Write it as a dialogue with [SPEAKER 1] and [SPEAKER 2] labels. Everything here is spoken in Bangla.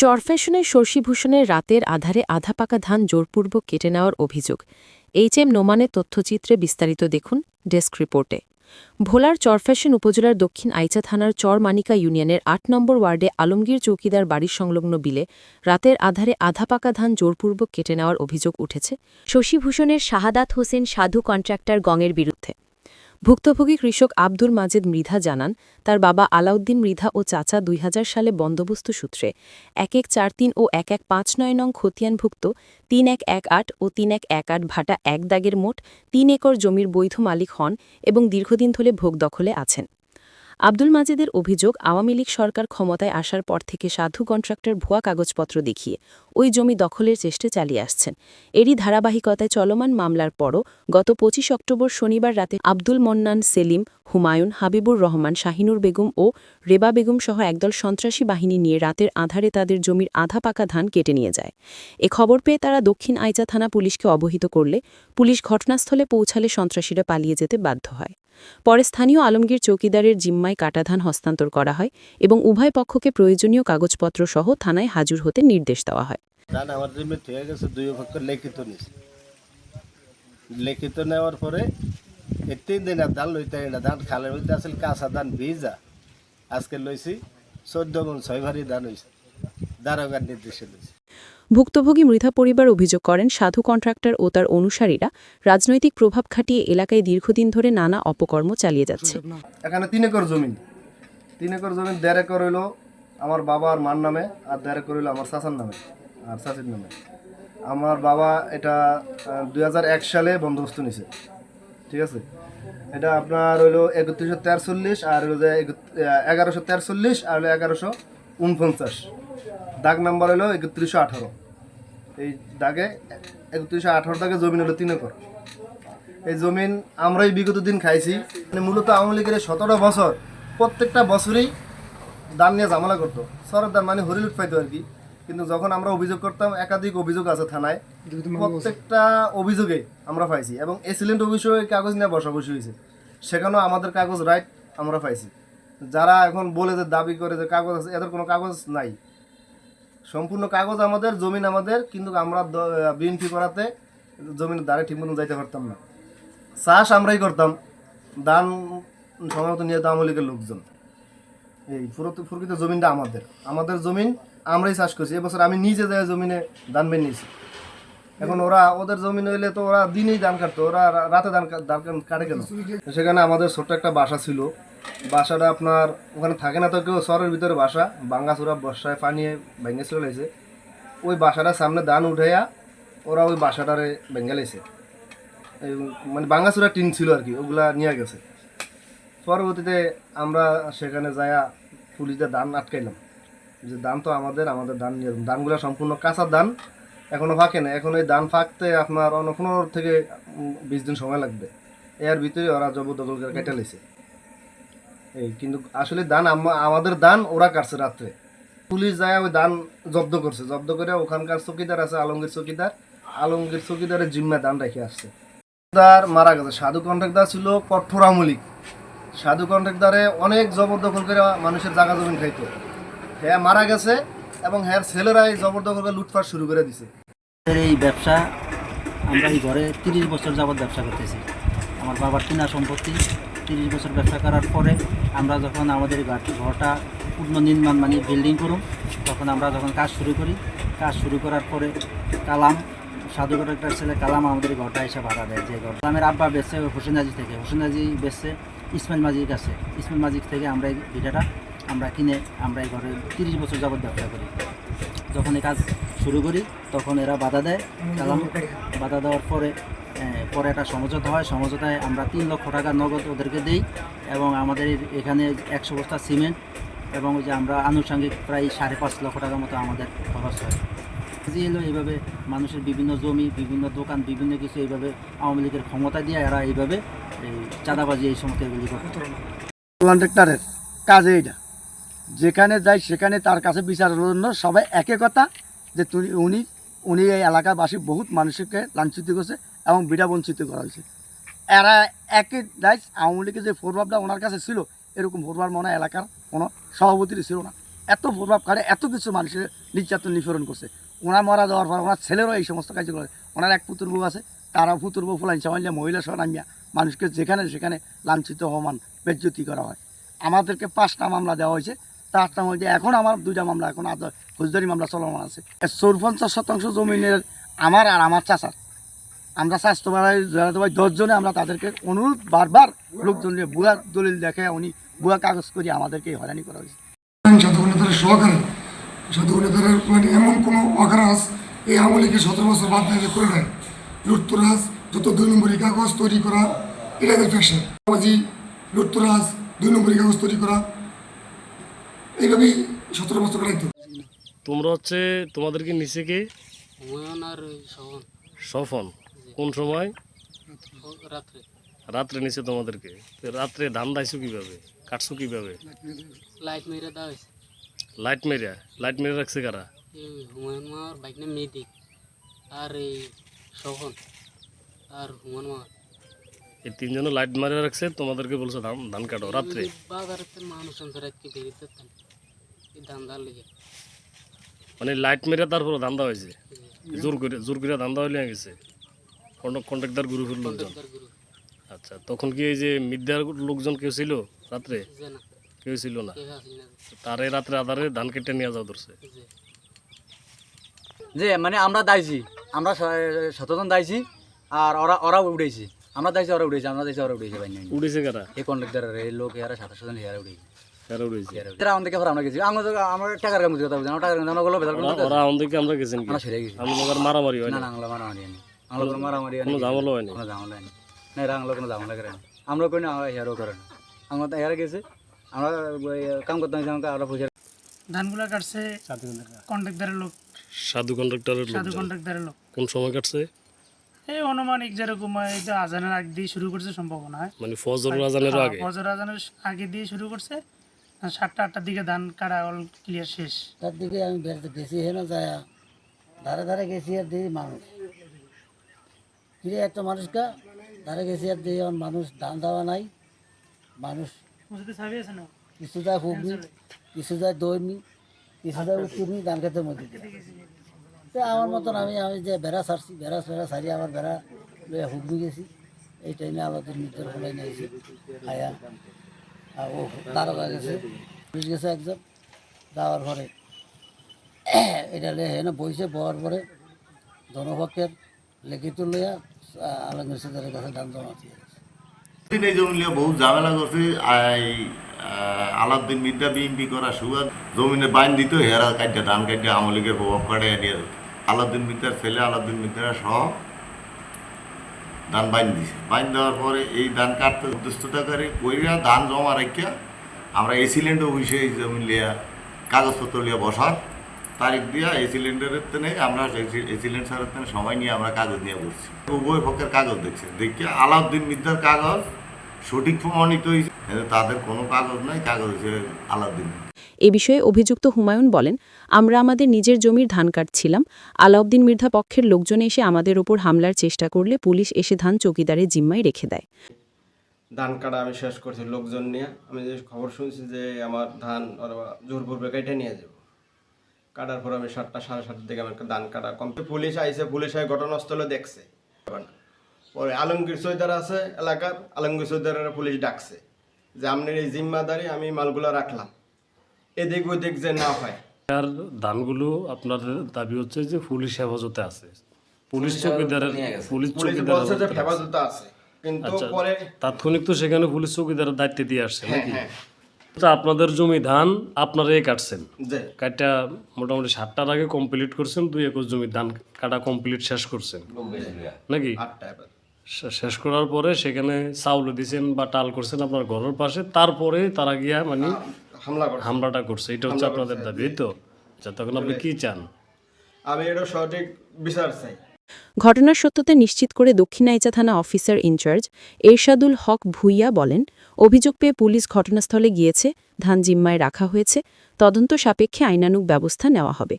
[SPEAKER 1] চরফ্যাশনের শশীভূষণের রাতের আধারে আধা পাকা ধান জোরপূর্বক কেটে নেওয়ার অভিযোগ। এইচএম নোমানের তথ্যচিত্রে বিস্তারিত দেখুন ডেস্ক রিপোর্টে। ভোলার চরফ্যাশন উপজেলার দক্ষিণ আইচা থানার চরমানিকা ইউনিয়নের ৮ নম্বর ওয়ার্ডে আলমগীর চৌকিদার বাড়ির সংলগ্ন বিলে রাতের আধারে আধা পাকা ধান জোরপূর্বক কেটে নেওয়ার অভিযোগ উঠেছে শশীভূষণের শাহাদাত হোসেন সাধু কন্ট্রাক্টর গঙের বিরুদ্ধে। ভুক্তভোগী কৃষক আব্দুল মাজেদ মৃধা জানান, তার বাবা আলাউদ্দিন মৃধা ও চাচা ২০০০ সালে বন্দোবস্ত সূত্রে ১১৪৩ ও ১১৫৯ নং খতিয়ানভুক্ত ৩১১৮ ও ৩১১৮ ভাটা ১ দাগের মোট ৩ একর জমির বৈধ মালিক হন এবং দীর্ঘদিন ধরে ভোগ দখলে আছেন। আব্দুল মাজেদের অভিযোগ, আওয়ামী লীগ সরকার ক্ষমতায় আসার পর থেকে সাধু কন্ট্রাক্টর ভুয়া কাগজপত্র দেখিয়ে ওই জমি দখলের চেষ্টা চালিয়ে আসছেন। এরই ধারাবাহিকতায় চলমান মামলার পরও গত ২৫ অক্টোবর শনিবার রাতে আব্দুল মন্নান, সেলিম, হুমায়ুন, হাবিবুর রহমান, শাহিনুর বেগম ও রেবা বেগম সহ একদল সন্ত্রাসী বাহিনী নিয়ে রাতের আধারে তাদের জমির আধা পাকা ধান কেটে নিয়ে যায়। এ খবর পেয়ে তারা দক্ষিণ আইচা থানা পুলিশকে অবহিত করলে পুলিশ ঘটনাস্থলে পৌঁছালে সন্ত্রাসীরা পালিয়ে যেতে বাধ্য হয়। পরে স্থানীয় আলমগীর চৌকিদারের জিম্মায় কাটাধান হস্তান্তর করা হয় এবং উভয় পক্ষকে প্রয়োজনীয় কাগজপত্র সহ থানায় হাজির হতে নির্দেশ দেওয়া হয়।
[SPEAKER 2] আমার জমি ঠিক গেছে, দুই পক্ষ লিখিত নিছে। লিখিত নেওয়ার পরে এই 3 দিন আর ধান লইতে না, ধান খালের মধ্যে আসলে কাঁচা ধান ভিজা। আজকে লইছি 14 মণ 6 ভারি ধান হয়েছে, দারোগার নির্দেশে লইছি।
[SPEAKER 1] ভুক্তভোগী মৃধা পরিবার অভিযোগ করেন, সাধু কন্ট্রাক্টর ও তার অনুসারীরা রাজনৈতিক প্রভাব খাটিয়ে এলাকায় দীর্ঘদিন ধরে নানা অপকর্ম চালিয়ে যাচ্ছে।
[SPEAKER 3] এখানে 3 একর জমি, 3 একর জমি 1.5 একর হইল আমার বাবা আর মার নামে, আর 1.5 একর হইল আমার চাচার নামে আর চাচির নামে। আমার বাবা এটা 2001 সালে বন্দোবস্ত নিছে, ঠিক আছে। এটা আপনার হইল 3143 আর হইল যে 1143 আর হইল 1149, দাগ নাম্বার হইল 3118। এই দাগে 3118 দাগে জমিন হলো 3 একর। এই জমিন আমরাই বিগত দিন খাইছি। মানে মূলত আওয়ামী লীগের 17 বছর প্রত্যেকটা বছরেই দান নিয়ে ঝামেলা করতো, সরের দান মানে হরিলুট পাইতো আর কি। কিন্তু যখন আমরা অভিযোগ করতাম, একাধিক অভিযোগ আছে থানায়, প্রত্যেকটা অভিযোগে আমরা পাইছি এবং এক্সিলেন্ট অফিসে কাগজ নিয়ে বসাবসি হয়েছে, সেখানেও আমাদের কাগজ রাইট আমরা পাইছি। যারা এখন বলে যে দাবি করে যে কাগজ আছে, এদের কোনো কাগজ নাই। সম্পূর্ণ কাগজ আমাদের, জমিন আমাদের, কিন্তু আমরা বিএনপি করাতে জমিনের দ্বারে ঠিক মতন যাইতে পারতাম না। চাষ আমরাই করতাম, দান সময় মতো নিয়ে আওয়ামী লীগের লোকজন। এই প্রকৃত জমিনটা আমাদের, আমাদের জমিন আমরাই চাষ করছি। এবছর আমি নিজে যাই জমিনে ধান বেরিয়েছি। এখন ওরা ওদের জমিন হইলে তো ওরা দিনেই ধান কাটতো, ওরা রাতে ধান কাটে কেন? সেখানে আমাদের ছোট্ট একটা বাসা ছিল। বাসাটা আপনার ওখানে থাকে না তো কেউ, শহরের ভিতরে বাসা, ভাঙ্গাচুরা, বর্ষায় পানি ভেঙে চলে গেছে। ওই বাসাটার সামনে ধান উঠাইয়া ওরা ওই বাসাটারে ভেঙে লেছে। মানে ভাঙ্গাচুরা টিন ছিল আর কি, ওগুলা নিয়ে গেছে। পরবর্তীতে আমরা সেখানে যাইয়া পুলিশদের ধান আটকাইলাম, যে ধান তো আমাদের, আমাদের ধান নিয়ে, ধানগুলো সম্পূর্ণ কাঁচা ধান, এখনও ফাঁকে না। এখন এই ধান ফাঁকতে আপনার 15 থেকে 20 দিন সময় লাগবে। এর ভিতরে ওরা জবরদখল করে কেটে লেছে। এই কিন্তু আসলে ধান আমাদের ধান ওরা কাটছে রাত্রে। পুলিশ যায় ওই ধান জব্দ করছে, জব্দ করে ওখানকার চৌকিদার আছে আলমগীর চৌকিদার, আলমগীর চৌকিদারের জিম্মায় ধান রেখে আসছে। মারা গেছে। সাধু কন্ট্রাক্টর ছিল কঠোর আওয়ামী লীগ। সাধু কন্ট্রাক্টরে অনেক জবরদখল করে মানুষের জায়গা জমিন খাইতো। হ্যাঁ মারা গেছে এবং হ্যাঁ ছেলেরাই জবরদখল করে লুটপাট শুরু করে দিছে।
[SPEAKER 4] এই ব্যবসা আমরা এই ঘরে 30 বছর যাবৎ ব্যবসা করতেছি। আমার বাবার কিনা সম্পত্তি, 30 বছর ব্যবসা করার পরে আমরা যখন আমাদের ঘরটা পুনর্নির্মাণ মানে বিল্ডিং করুম, তখন আমরা যখন কাজ শুরু করি, কাজ শুরু করার পরে কালাম, সাধু কন্ট্রাক্টর ছেলে কালাম আমাদের ঘরটা এসে ভাড়া দেয়। যে ঘর কালামের আব্বা বেচছে হোসেন হাজি থেকে, হোসেন হাজি বেচছে ইসমাইল মাজির কাছে, ইসমাইল মাজির থেকে আমরা এই ভিটাটা আমরা কিনে আমরা এই ঘরে 30 বছর যাবৎ ব্যবসা করি। যখন এই কাজ শুরু করি তখন এরা বাধা দেয়। কালাম বাধা দেওয়ার পরে একটা সমঝোতা হয়। সমঝোতায় আমরা 3 লক্ষ টাকা নগদ ওদেরকে দিই এবং আমাদের এখানে 100 বস্তা সিমেন্ট এবং যে আমরা আনুষঙ্গিক প্রায় 5.5 লক্ষ টাকার মতো আমাদের খরচ হয়। এলো এইভাবে মানুষের বিভিন্ন জমি, বিভিন্ন দোকান, বিভিন্ন কিছু এইভাবে আওয়ামী লীগের ক্ষমতা দিয়ে এরা এইভাবে এই চাঁদাবাজি এই সমস্ত এগুলি করতো।
[SPEAKER 5] কন্ট্রাক্টরের কাজে এটা, যেখানে যায় সেখানে তার কাছে বিচারের জন্য সবাই একই কথা, যে উনি এই এলাকাবাসী বহুত মানুষকে লাঞ্ছিত করছে এবং বিড়া বঞ্চিত করা হয়েছে। এরা একই দায়, আওয়ামী লীগের যে ফোরভাবটা ওনার কাছে ছিল, এরকম ফোরভাব মনে এলাকার কোনো সভাপতির ছিল না। এত প্রভাব খাটে, এত কিছু মানুষের নির্যাতন নিপীড়ন করছে। ওনার মারা যাওয়ার পর ওনার ছেলেরও এই সমস্ত কাজ করে। ওনার এক পুতুর বউ আছে, তারা পুতুর বউ ফুলাইন সামান্য মহিলা সহ নামিয়া মানুষকে যেখানে সেখানে লাঞ্ছিত অপমান বেজ্জতি করা হয়। আমাদেরকে 5টা মামলা দেওয়া হয়েছে, 4টা মধ্যে এখন আমার 2টা মামলা এখন ফৌজদারি মামলা চলমান আছে। 54% জমিনের আমার আর আমার চাচার। আমরা স্বাস্থ্য ভাই 10 জনে আমরা তাদেরকে অনুরোধ বারবার লোকজন নিয়ে ভুয়া দলিল দেখে উনি ভুয়া কাগজ করে আমাদেরকে হয়রানি করা হয়েছে।
[SPEAKER 6] সাধু নেতারের সহকারে সাধু নেতারের মানে এমন কোনো অকারাস এই আমলিকে 17 বছর বাদ দিয়ে করে দেয়। লুটতরাজ যত 2 নম্বরী কাগজ তৈরি করা, এটা এদের ফ্যাশন। বাবাজি লুটতরাজ 2 নম্বরী কাগজ তৈরি করা, এইভাবেই 17 বছর কাটাইতো।
[SPEAKER 7] তোমরা হচ্ছে তোমাদেরকে নিচে কে?
[SPEAKER 8] হুমায়ুন আর ওই শহন
[SPEAKER 7] সফন। কোন সময়?
[SPEAKER 8] রাত্রে
[SPEAKER 7] রাত্রে নিচে তোমাদেরকে। তো রাত্রে ধান দাইছো কিভাবে, কাটছো কিভাবে?
[SPEAKER 8] লাইট মেরে দেওয়া হয়েছে।
[SPEAKER 7] লাইট মেরে রাখছে কারা?
[SPEAKER 8] এই হুমায়ুন মামার বাইক না মেদিক আর এই শহন আর হুমায়ুন মামা
[SPEAKER 7] এই 3 জনে লাইট মারে রাখছে, তোমাদেরকে বলছে ধান কাটো রাত্রে।
[SPEAKER 8] বাজারের মানুষ রাতকে বেরিয়ে দিতাম এই ধান ধান লেগে।
[SPEAKER 7] মানে লাইট মেরে তারপর ধান্দা হয়েছে, জোর করে ধান্দা হইলে গেছে কন্ট্রাক্টর গ্রুপের লোকজন।
[SPEAKER 8] গুরু
[SPEAKER 7] আচ্ছা, তখন কি এই যে মিডিয়ার লোকজন কেউ ছিল রাত্রে?
[SPEAKER 8] যে না
[SPEAKER 7] কেউ ছিল না।
[SPEAKER 8] কে আসি না
[SPEAKER 7] তারে রাত্রে আধারে ধান কেটে নিয়ে যাওয়া ধরছে।
[SPEAKER 8] যে
[SPEAKER 9] যে মানে আমরা দাইছি, আমরা 17 জন দাইছি আর ওরা উড়েছি। আমরা দাইছি ওরা উড়েছি, আমরা দাইছি ওরা উড়েছে। ভাই
[SPEAKER 7] উড়েছে কারা?
[SPEAKER 9] এই কন্ট্রাক্টরের এই লোক এরা 27 জন হেরা উড়েছি।
[SPEAKER 7] কারা উড়েছে?
[SPEAKER 9] এরা আমাদের কাছে আমরা গেছি, আমরা টাকার কাম কথা বলছি, আমরা টাকার কাম আমরা গুলো বেদাল করতে
[SPEAKER 7] ওরা আমাদেরকে আমরা গেছেন কি?
[SPEAKER 9] আমরা ছেড়ে গেছি।
[SPEAKER 7] আমাদের মারামারি হয়
[SPEAKER 9] না
[SPEAKER 7] না?
[SPEAKER 9] না আমরা মারামারি হয়নি, আমরা কোনো মারামারি হয়নি,
[SPEAKER 7] কোনো ঝামেলা হয়নি?
[SPEAKER 9] কোনো ঝামেলা হয়নি না। এরা আমরা কোনো ঝামেলা করে না, আমরা করি না, আমরা হেরাও করে না। আমরা তো হেরা গেছে, আমরা কাম করতে হয়েছে, আমাকে আমরা পয়সা
[SPEAKER 10] ধানগুলা কাটছে কন্ট্রাক্টরের লোক,
[SPEAKER 7] সাধু কন্ট্রাক্টরের
[SPEAKER 10] সাধু
[SPEAKER 7] লোকজন।
[SPEAKER 10] কন্ট্রাক্টরের লোক।
[SPEAKER 7] কোন সময় কাটছে?
[SPEAKER 10] এই অনুমানিক যেরকম এই যে আজানের আগে দিয়ে শুরু করছে সম্ভাবনা হয়।
[SPEAKER 7] মানে ফজর আজানের আগে?
[SPEAKER 10] ফজর আজানের আগে দিয়ে শুরু করছে, 7টা-8টার দিকে ধান কাটা অল ক্লিয়ার শেষ।
[SPEAKER 11] তার দিকে আমি বেড়াতে গেছি, হেন যায় ধারে ধারে গেছি আর দিই মানুষ ফিরে একটা মানুষকে ধারে গেছি আর দিই মানুষ ধান দেওয়া নাই। মানুষ
[SPEAKER 10] বুঝতে চাবি আছে না?
[SPEAKER 11] কিছু যায় হুগনি, কিছু যায় দৈনি, কিছু যায় উত্তরনি, ধান খেতের মধ্যে দিয়ে। তো আমার মতন আমি যে বেড়া ছাড়ছি, বেড়া ছাড়িয়ে আবার বেড়া লইয়া হুগনি গেছি। এই টাইমে আমাদের মৃত্যুর ফলাই নিয়েছি খায়া। আর ও দারোগা গেছে, পুলিশ গেছে একজন, যাওয়ার পরে এটা হেন বইছে, বওয়ার পরে জনপক্ষের লিখিত লইয়া আলমগীর সরকারের কাছে দান জমা দিয়ে
[SPEAKER 12] এই জমি নিয়ে বহু ঝামেলা করছে। আলাউদ্দিন মির্জা বিএমপি করা সুবাদ জমিনে বাইন দিত, হেরা কাটে ধান কাটে আমলিগের প্রভাব কাটে নিয়ে যেত। আলাউদ্দিন মির্জার ছেলে আলাউদ্দিন মির্জা সহ ধান বাইন দিছে। বাইন দেওয়ার পরে এই ধান কাটতে উদ্দেশ্যতা করে কইরা ধান জমা রাখিয়া আমরা এসিল্যান্ড অফিসে এই জমি লিয়া কাগজপত্র লিয়া বসার তারিখ দিয়া এসিল্যান্ডের তেনে আমরা এসিল্যান্ড স্যারের তেনে সময় নিয়ে আমরা কাগজ নিয়ে বসছি। উভয় পক্ষের কাগজ দেখছে, দেখিয়া আলাউদ্দিন মির্জার কাগজ সঠিক প্রমাণিত হয়েছে, তাদের কোনো কাগজ নাই, কাগজ হচ্ছে আলাউদ্দিন।
[SPEAKER 1] এ বিষয়ে অভিযুক্ত হুমায়ুন বলেন, আমরা আমাদের নিজের জমির ধান কাটছিলাম। আলাউদ্দিন মির্জা পক্ষের লোকজন এসে আমাদের ওপর হামলার চেষ্টা করলে পুলিশ এসে ধান চৌকিদারের জিম্মায় রেখে দেয়।
[SPEAKER 13] ধান কাটা আমি শেষ করছি লোকজন নিয়ে। আমি যে খবর শুনছি যে আমার ধান ওরা জোরপূর্বে কেটে নিয়ে যাব। কাটার পর আমি 7টা সাড়ে 7টার দিকে আমার ধান কাটা কমপ্লিট। পুলিশ আইসে, পুলিশ আই ঘটনাস্থলে দেখছে। পরে আলমগীর চৌধুরী আছে এলাকার, আলমগীর চৌধুরীর পুলিশ ডাকছে যে আপনার এই জিম্মাদারি আমি মালগুলো রাখলাম, এদিক ওদিক যে না হয়।
[SPEAKER 7] আর ধানগুলো আপনার দাবি হচ্ছে যে পুলিশ হেফাজতে আছে, পুলিশ চৌকিদারের
[SPEAKER 13] পুলিশ বলছে যে হেফাজতে আছে, কিন্তু পরে
[SPEAKER 7] তাৎক্ষণিক তো সেখানে পুলিশ চৌকিদারের দায়িত্ব দিয়ে আসছে নাকি?
[SPEAKER 13] হ্যাঁ।
[SPEAKER 7] আপনাদের জমি ধান আপনারাই কাটছেন,
[SPEAKER 13] যে
[SPEAKER 7] কাটা মোটামুটি 7টার আগে কমপ্লিট করছেন, 2 একর জমির ধান কাটা কমপ্লিট শেষ করছেন নাকি?
[SPEAKER 13] 8টা এবার
[SPEAKER 7] শেষ করার পরে সেখানে চাউল দিয়েছেন বা টাল করছেন আপনার ঘরের পাশে, তারপরে তারা গিয়া মানে হামলাটা করছে। এটা হচ্ছে আপনাদের দাবি, এই তো? আচ্ছা, তখন আপনি কি চান?
[SPEAKER 13] আমি এটা সঠিক বিচার চাই।
[SPEAKER 1] ঘটনার সত্যতা নিশ্চিত করে দক্ষিণাইচা থানা অফিসার ইনচার্জ এরশাদুল হক ভুইয়া বলেন, অভিযোগ পেয়ে পুলিশ ঘটনাস্থলে গিয়েছে, ধান জিম্মায় রাখা হয়েছে, তদন্ত সাপেক্ষে আইনানুগ ব্যবস্থা নেওয়া হবে।